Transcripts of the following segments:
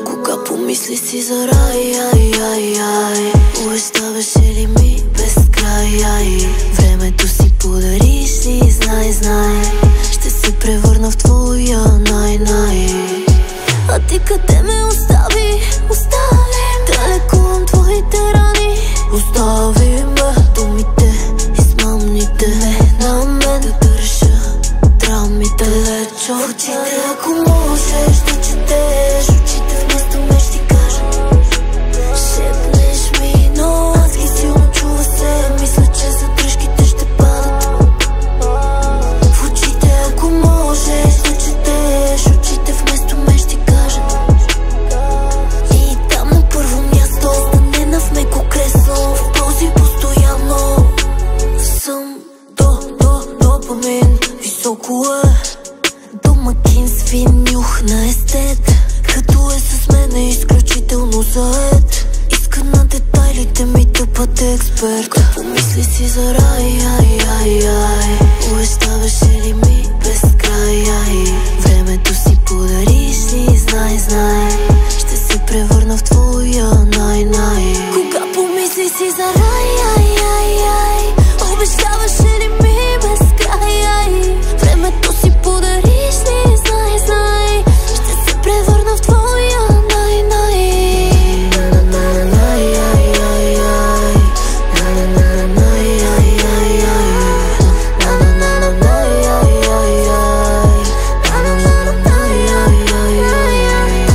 Кога помисли си за рай, оставаше ли ми без край? Времето си подариш ли, знай, ще се превърна в твоя най-най. А ти къде ме остави? Далеко от твоите рани. Остави ме думите, измамните, не на мен да държа драмите далеч от очите. Ако можеш да четеш очите вместо ме, ще кажа, шепнеш ми, но адски силно чува се. Мисля, че задръжките ще падат в очите. Ако можеш да четеш очите вместо ме, ще кажа, и там на първо място стане в меко кресло, в този постоянно съм допамин. Високо е домакин с фин нюх на естет, като е с мен е изключително заед. Иска на детайлите ми да бъде експерт. Кога помисли си за рай, оставаше ли ми без край? Времето си подариш ли, знай, ще се превърна в твоя най-най. Кога помисли си за рай, обещаваше ли ми без край? Времето си подариш ли, знай, ще се превърна в твоя най-най.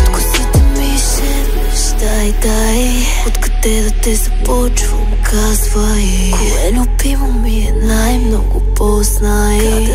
Под косите ми шепнеш, дай, откъде да те започвам, казвай. Кое любимо ми е най-много, познай.